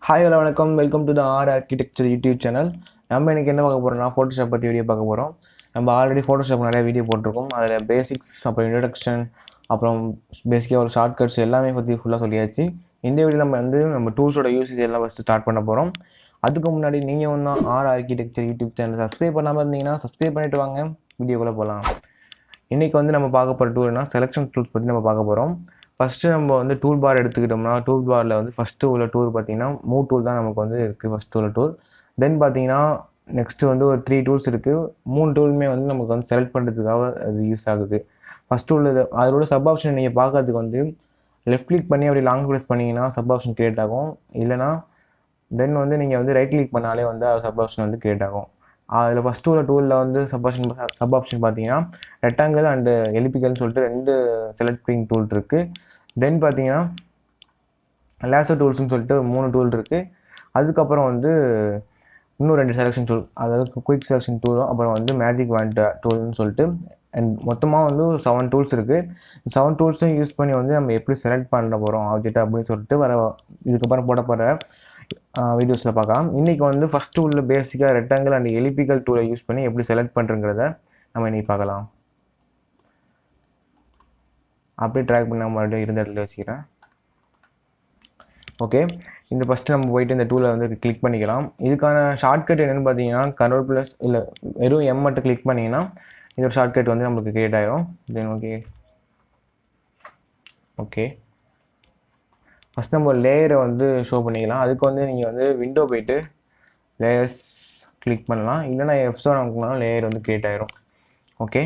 Hi hello வணக்கம், welcome to the R architecture YouTube channel. நம்ம இன்றைக்கி என்ன பார்க்க போகிறோம்னா ஃபோட்டோஷாப் பற்றி வீடியோ பார்க்க போகிறோம். நம்ம ஆல்ரெடி ஃபோட்டோஷாப் நிறைய வீடியோ போட்டிருக்கோம். அதில் பேசிக்ஸ், அப்புறம் இன்ட்ரடக்ஷன், அப்புறம் பேசிக்காக ஒரு ஷார்ட்கட்ஸ் எல்லாமே பற்றி ஃபுல்லாக சொல்லியாச்சு. இந்த வீடியோ நம்ம டூல்ஸோட யூசேஜ் எல்லாம் ஃபஸ்ட்டு ஸ்டார்ட் பண்ண போகிறோம். அதுக்கு முன்னாடி நீங்கள் ஒன்றா R architecture YouTube channel subscribe பண்ணாமல் இருந்தீங்கன்னா சப்ஸ்கிரைப் பண்ணிவிட்டு வாங்க. வீடியோக்குள்ளே போகலாம். இன்றைக்கி நம்ம பார்க்க போகிற டூல்னா செலெக்ஷன் டூல்ஸ் பற்றி நம்ம பார்க்க போகிறோம். ஃபஸ்ட்டு நம்ம டூல் பார் எடுத்துக்கிட்டோம்னா, டூல் பாரில் ஃபஸ்ட்டு உள்ள டூல் பார்த்தீங்கன்னா மூவ் டூல் தான் நமக்கு இருக்குது. ஃபஸ்ட்டு உள்ள டூல். தென் பார்த்தீங்கன்னா நெக்ஸ்ட்டு ஒரு 3 டூல்ஸ் இருக்குது. 3 டூலுமே நமக்கு செலக்ட் பண்ணுறதுக்காக அது யூஸ் ஆகுது. ஃபஸ்ட்டு உள்ளது அதோட சப் ஆப்ஷன் நீங்கள் பார்க்கறதுக்கு லெஃப்ட் கிளிக் பண்ணி அப்படி லாங் ப்ரெஸ் பண்ணிங்கன்னா சப் ஆப்ஷன் கிரியேட் ஆகும். இல்லைனா தென் நீங்கள் ரைட் கிளிக் பண்ணாலே சப் ஆப்ஷன் கிரியேட் ஆகும். அதில் ஃபஸ்ட்டு உள்ள டூலில் சப் ஆப்ஷன் பார்த்தீங்கன்னா ரெக்டாங்கிள் அண்டு எலிப்டிக்கல்னு சொல்லிட்டு 2 செலக்டிங் டூல் இருக்குது. தென் பார்த்தீங்கன்னா லேசர் டூல்ஸ்னு சொல்லிட்டு 3 டூல் இருக்குது. அதுக்கப்புறம் இன்னும் 2 செலெக்ஷன் டூல், அதாவது குயிக் செலெக்ஷன் டூலும் அப்புறம் மேஜிக் வாண்ட் டூல்னு சொல்லிட்டு அண்ட் மொத்தமாக 7 டூல்ஸ் இருக்குது. 7 டூல்ஸும் யூஸ் பண்ணி நம்ம எப்படி செலக்ட் பண்ண போகிறோம் ஆப்ஜெக்ட் அப்படின்னு சொல்லிட்டு இதுக்கப்புறம் போட போகிற வீடியோஸில் பார்க்கலாம். இன்றைக்கி ஃபஸ்ட்டு உள்ள பேசிக்காக ரெக்டாங்கிள் அண்ட் எலிப்டிக்கல் டூலை யூஸ் பண்ணி எப்படி செலக்ட் பண்ணுறங்கிறத நம்ம இன்றைக்கி பார்க்கலாம். அப்படியே ட்ராக் பண்ண மறுபடியும் இருந்த இடத்துல வச்சுக்கிறேன். ஓகே, இந்த ஃபஸ்ட்டு நம்ம போயிட்டு இந்த டூலை கிளிக் பண்ணிக்கலாம். இதுக்கான ஷார்ட்கட் என்னென்னு பார்த்தீங்கன்னா Ctrl+ இல்லை வெறும் M மட்டும் கிளிக் பண்ணிங்கன்னா இதோட ஷார்ட்கட் நம்மளுக்கு கிரியேட் ஆகிடும். தென் ஓகே ஃபஸ்ட் நம்ம லேயரை ஷோ பண்ணிக்கலாம். அதுக்கு நீங்கள் விண்டோ போயிட்டு லேயர்ஸ் கிளிக் பண்ணலாம். இல்லைனா F7 நமக்கு லேயர் கிரியேட் ஆகிரும். ஓகே,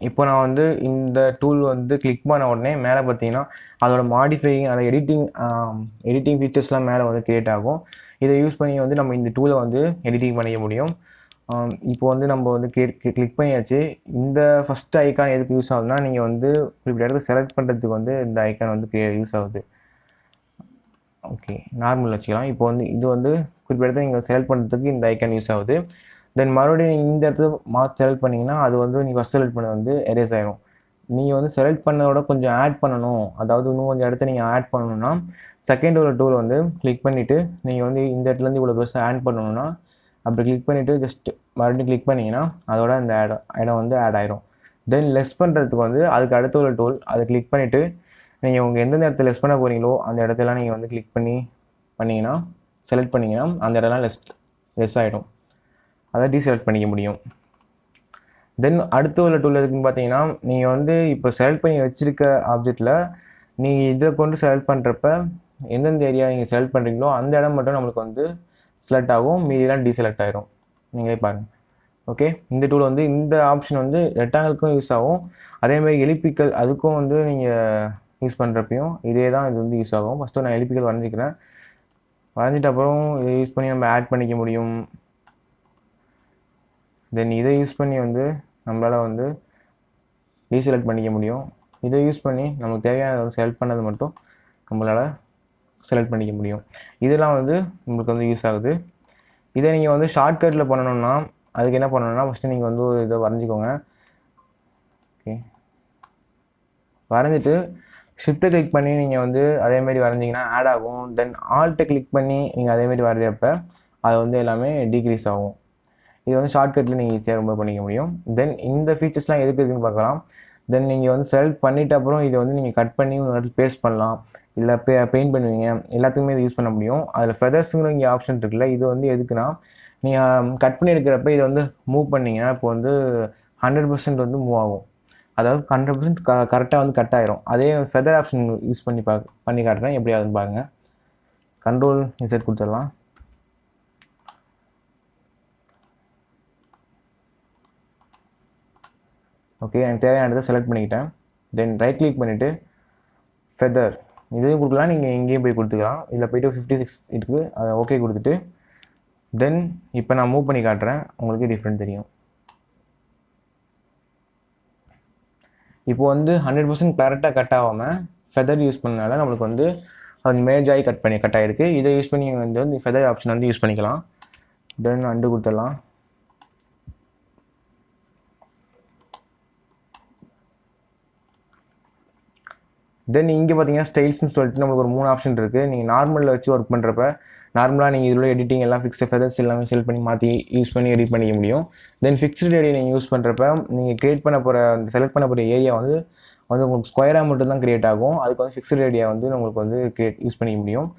இப்போ நான் இந்த டூல் கிளிக் பண்ண உடனே மேலே பார்த்தீங்கன்னா அதோட மாடிஃபையிங், அதை எடிட்டிங் ஃபீச்சர்ஸ்லாம் மேலே கிரியேட் ஆகும். இதை யூஸ் பண்ணி நம்ம இந்த டூலை எடிட்டிங் பண்ணிக்க முடியும். இப்போ நம்ம கிளிக் பண்ணியாச்சு. இந்த ஃபஸ்ட் ஐக்கான் எதுக்கு யூஸ் ஆகுதுன்னா, நீங்கள் இப்படி இடத்துல செலக்ட் பண்ணுறதுக்கு இந்த ஐக்கான் யூஸ் ஆகுது. ஓகே, நார்மல் வச்சுக்கலாம். இப்போ இது குறிப்பிட்ட இடத்துல நீங்கள் செலக்ட் பண்ணுறதுக்கு இந்த ஐக்கான் யூஸ் ஆகுது. தென் மறுபடியும் நீங்கள் இந்த இடத்துல செலக்ட் பண்ணிங்கன்னா அது நீங்கள் ஃபஸ்ட் செலக்ட் பண்ண எரேஸ் ஆகிடும். நீங்கள் செலக்ட் பண்ணதோட கொஞ்சம் ஆட் பண்ணணும், அதாவது இன்னும் கொஞ்சம் இடத்த நீங்கள் ஆட் பண்ணணும்னா செகண்ட் ஒரு டூல் கிளிக் பண்ணிவிட்டு நீங்கள் இந்த இடத்துலேருந்து இவ்வளோ பெருசு ஆட் பண்ணணும்னா அப்படி கிளிக் பண்ணிவிட்டு ஜஸ்ட் மறுபடியும் கிளிக் பண்ணிங்கன்னா அதோட இந்த இடம் ஆட் ஆகிடும். தென் லெஸ் பண்ணுறதுக்கு அதுக்கு அடுத்த உள்ள டூல் அதை கிளிக் பண்ணிவிட்டு நீங்கள் உங்கள் எந்தெந்த இடத்துல லெஸ் பண்ண போகிறீங்களோ அந்த இடத்தெல்லாம் நீங்கள் கிளிக் பண்ணிங்கன்னா செலக்ட் பண்ணிங்கன்னா அந்த இடம்லாம் லெஸ் ஆகிடும். அதை டீசெலக்ட் பண்ணிக்க முடியும். தென் அடுத்த உள்ள டூல் எதுக்குன்னு பார்த்தீங்கன்னா, நீங்கள் இப்போ செலக்ட் பண்ணி வச்சுருக்க ஆப்ஜெக்டில் நீங்கள் இதை கொண்டு செலக்ட் பண்ணுறப்ப எந்தெந்த ஏரியா நீங்கள் செலக்ட் பண்ணுறீங்களோ அந்த இடம் மட்டும் நம்மளுக்கு செலக்ட் ஆகும், மீதிலாம் டீசெலக்ட் ஆகிரும். நீங்களே பாருங்கள். ஓகே, இந்த டூல் இந்த ஆப்ஷன் ரெக்டாங்கிளுக்கும் யூஸ் ஆகும். அதேமாதிரி எலிப்டிக்கல் அதுக்கும் நீங்கள் யூஸ் பண்ணுறப்பையும் இதே தான் இது யூஸ் ஆகும். ஃபஸ்ட்டு நான் எலிப்டிக்கல் வரைஞ்சிக்கிறேன். வரைஞ்சிட்ட அப்புறம் இதை யூஸ் பண்ணி நம்ம ஆட் பண்ணிக்க முடியும். தென் இதை யூஸ் பண்ணி நம்மளால் டீசெலக்ட் பண்ணிக்க முடியும். இதை யூஸ் பண்ணி நமக்கு தேவையான செலக்ட் பண்ணது மட்டும் நம்மளால் செலக்ட் பண்ணிக்க முடியும். இதெல்லாம் நம்மளுக்கு யூஸ் ஆகுது. இதை நீங்கள் ஷார்ட்கட்டில் பண்ணணும்னா அதுக்கு என்ன பண்ணணும்னா ஃபஸ்ட்டு நீங்கள் இதை வரைஞ்சிக்கோங்க. ஓகே, வரைஞ்சிட்டு ஷிஃப்ட்டை கிளிக் பண்ணி நீங்கள் அதேமாரி வரைஞ்சிங்கன்னா ஆட் ஆகும். தென் ஆல்ட்டை கிளிக் பண்ணி நீங்கள் அதேமாரி வரைகிறப்ப அது எல்லாமே டீக்ரீஸ் ஆகும். இது ஷார்ட்கட்டில் நீங்கள் ஈஸியாக ரொம்ப பண்ணிக்க முடியும். தென் இந்த ஃபீச்சர்ஸ்லாம் எதுக்கு இருக்குதுன்னு பார்க்கலாம். தென் நீங்கள் செலக்ட் பண்ணிவிட்டு அப்புறம் இதை நீங்கள் கட் பண்ணி ஒரு இடத்துல பேஸ்ட் பண்ணலாம், இல்லை பெயிண்ட் பண்ணுவீங்க, எல்லாத்துக்குமே இது யூஸ் பண்ண முடியும். அதில் ஃபெதர்ஸுங்கிற இங்கே ஆப்ஷன் இருக்குல்ல, இது எதுக்குன்னா நீங்கள் கட் பண்ணி எடுக்கிறப்ப இதை மூவ் பண்ணிங்கன்னா இப்போ 100% மூவ் ஆகும். அதாவது 100% கரெக்டாக கட் ஆகிரும். அதே ஃபெதர் ஆப்ஷன் யூஸ் பண்ணி காட்டுறேன் எப்படி ஆகுதுன்னு பாருங்கள். Ctrl+Z கொடுத்துடலாம். ஓகே, எனக்கு தேவையான இடத்த செலக்ட் பண்ணிக்கிட்டேன். தென் ரைட் கிளிக் பண்ணிவிட்டு ஃபெதர் இதையும் கொடுக்கலாம், நீங்கள் எங்கேயும் போய் கொடுத்துக்கலாம். இதில் போய்ட்டு 56 இருக்குது, அதை ஓகே கொடுத்துட்டு தென் இப்போ நான் மூவ் பண்ணி காட்டுறேன், உங்களுக்கு டிஃப்ரெண்ட் தெரியும். இப்போ 100% கரெக்டாக கட் ஆகாமல் ஃபெதர் யூஸ் பண்ணனால நம்மளுக்கு அது மேஜ் ஆகி கட் ஆகிருக்கு. இதை யூஸ் பண்ணி இந்த ஃபெதர் ஆப்ஷன் யூஸ் பண்ணிக்கலாம். தென் அண்டு கொடுத்துடலாம். தென் இங்கே பார்த்தீங்கன்னா ஸ்டைல்ஸ்னு சொல்லிட்டு நம்மளுக்கு ஒரு 3 ஆப்ஷன் இருக்குது. நீங்கள் நார்மலில் வச்சு ஒர்க் பண்ணுறப்ப நார்மலாக நீங்கள் இதில் எடிட்டிங் எல்லாம் ஃபிக்ஸ்டு ஃபெதர்ஸ் எல்லாமே செலக்ட் பண்ணி மாற்றி யூஸ் பண்ணி எடிட் பண்ணிக்க முடியும். தென் ஃபிக்ஸ்டு ஏரியா நீங்கள் யூஸ் பண்ணுறப்ப நீங்கள் கிரியேட் பண்ண போகிற செலக்ட் பண்ண போகிற ஏரியா வந்து உங்களுக்கு ஸ்கொயராக மட்டும் தான் கிரியேட் ஆகும். அதுக்கு வந்து ஃபிக்ஸ்டு ஏரியா வந்து உங்களுக்கு வந்து யூஸ் பண்ணிக்க முடியும்.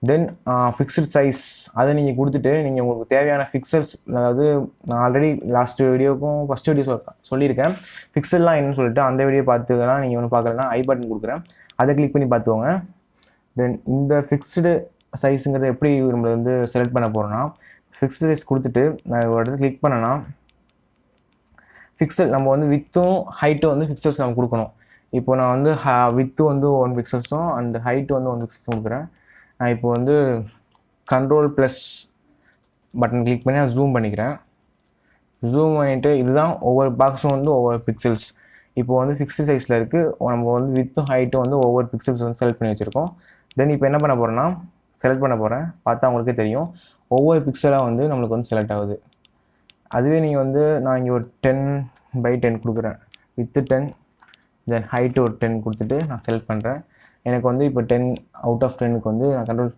தென் ஃபிக்ஸ்டு சைஸ் அதை நீங்கள் கொடுத்துட்டு நீங்கள் உங்களுக்கு தேவையான ஃபிக்சல்ஸ், அதாவது நான் ஆல்ரெடி லாஸ்ட் வீடியோக்கும் ஃபஸ்ட் வீடியோ சொல்லியிருக்கேன் ஃபிக்சல்லாம் என்னன்னு சொல்லிட்டு, அந்த வீடியோ பார்த்துக்கலாம். நீங்கள் ஒன்று பார்க்கலன்னா ஐ பட்டன் கொடுக்குறேன், அதை கிளிக் பண்ணி பார்த்துக்கோங்க. தென் இந்த ஃபிக்ஸ்டு சைஸுங்கிறத எப்படி நம்ம வந்து செலக்ட் பண்ண போகிறோன்னா, ஃபிக்ஸ்டு சைஸ் கொடுத்துட்டு நான் ஒரு இடத்துல கிளிக் பண்ணேன்னா ஃபிக்சல் நம்ம வந்து வித்தும் ஹைட்டும் வந்து ஃபிக்சல்ஸ் நம்ம கொடுக்கணும். இப்போ நான் வந்து வித்து வந்து 1 பிக்சல்ஸும் அண்ட் ஹைட்டு வந்து 1 பிக்சல்ஸும் கொடுக்குறேன். நான் இப்போ வந்து Ctrl+ பட்டன் கிளிக் பண்ணி நான் ஜூம் பண்ணிக்கிறேன். ஜூம் பண்ணிவிட்டு இதுதான் ஒவ்வொரு பாக்ஸும் வந்து ஒவ்வொரு பிக்சல்ஸ். இப்போ வந்து ஃபிக்ஸ்டு சைஸில் இருக்குது. நம்ம வந்து வித்தும் ஹைட்டும் வந்து ஒவ்வொரு பிக்சல்ஸ் வந்து செலக்ட் பண்ணி வச்சுருக்கோம். தென் இப்போ என்ன பண்ண போகிறேன்னா செலக்ட் பண்ண போகிறேன். பார்த்தா உங்களுக்கே தெரியும் ஒவ்வொரு பிக்சலாக வந்து நம்மளுக்கு வந்து செலக்ட் ஆகுது. அதுவே நீங்கள் வந்து நான் இங்கே ஒரு 10/10 கொடுக்குறேன், வித்து 10, தென் ஹைட்டு ஒரு 10 கொடுத்துட்டு நான் செலக்ட் பண்ணுறேன். எனக்கு வந்து இப்போ 10 அவுட் ஆஃப் 10க்கு வந்து நான் Ctrl-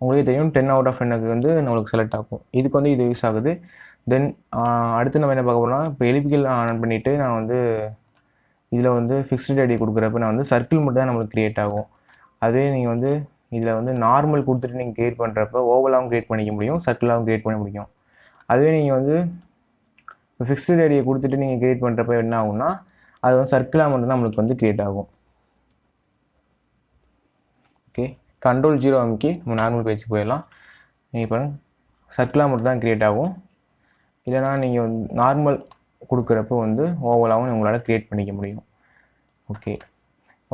உங்களுக்கே தெரியும் 10 அவுட் ஆஃப் 10க்கு வந்து நம்மளுக்கு செலக்ட் ஆகும். இதுக்கு வந்து இது யூஸ் ஆகுது. தென் அடுத்து நம்ம என்ன பார்க்க போகிறோம்னா, இப்போ எலிபிக்கல் ஆன் பண்ணிவிட்டு நான் வந்து இதில் வந்து ஃபிக்ஸ்டு ஐடி கொடுக்குறப்ப நான் வந்து சர்க்கிள் மட்டும் தான் நம்மளுக்கு க்ரியேட் ஆகும். அதே நீங்கள் வந்து இதில் வந்து நார்மல் கொடுத்துட்டு நீங்கள் க்ரியேட் பண்ணுறப்ப ஓவலாகவும் க்ரியேட் பண்ணிக்க முடியும், சர்க்கிளாகவும் க்ரியேட் பண்ண முடியும். அதுவே நீங்கள் வந்து ஃபிக்ஸ்டு ஐடியை கொடுத்துட்டு நீங்கள் க்ரியேட் பண்ணுறப்ப என்ன ஆகும்னா அது வந்து சர்க்கிளாக மட்டும் தான் நம்மளுக்கு வந்து க்ரியேட் ஆகும். ஓகே, Ctrl-0 அமைக்கி நம்ம நார்மல் பேஜுக்கு போயிடலாம். நீங்கள் இப்போ சர்க்கிளாக மட்டும் தான் க்ரியேட் ஆகும். இல்லைனா நீங்கள் வந்து நார்மல் கொடுக்குறப்போ வந்து ஓவலாகவும் உங்களால் க்ரியேட் பண்ணிக்க முடியும்.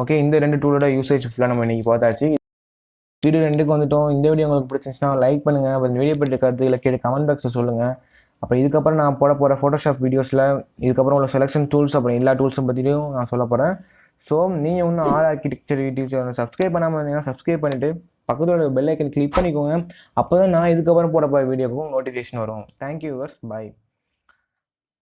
ஓகே, இந்த 2 டூலோட யூசேஜ் ஃபுல்லாக நம்ம இன்றைக்கி பார்த்தாச்சு. வீடியோ 2க்கு வந்துட்டோம். இந்த வீடியோ உங்களுக்கு பிடிச்சிருந்துச்சுன்னா லைக் பண்ணுங்கள். அப்புறம் இந்த வீடியோ பற்றி கருத்துக்களை கேட்டு கமெண்ட் பாக்ஸில் சொல்லுங்கள். அப்புறம் இதுக்கப்புறம் நான் போட போகிற ஃபோட்டோஷாப் வீடியோஸில் இதுக்கப்புறம் உள்ள செலெக்ஷன் டூல்ஸ் அப்புறம் எல்லா டூல்ஸும் பற்றியும் நான் சொல்ல போகிறேன். ஸோ நீங்கள் இன்னும் R architecture YouTube channel subscribe பண்ணாமல் இருந்தீங்கன்னா சப்ஸ்கிரைப் பண்ணிவிட்டு பக்கத்தில் உள்ள பெல் ஐக்கன் கிளிக் பண்ணிக்கோங்க. அப்போ தான் நான் இதுக்கப்புறம் போட போகிற வீடியோக்கும் நோட்டிஃபிகேஷன் வரும். Thank you viewers, by.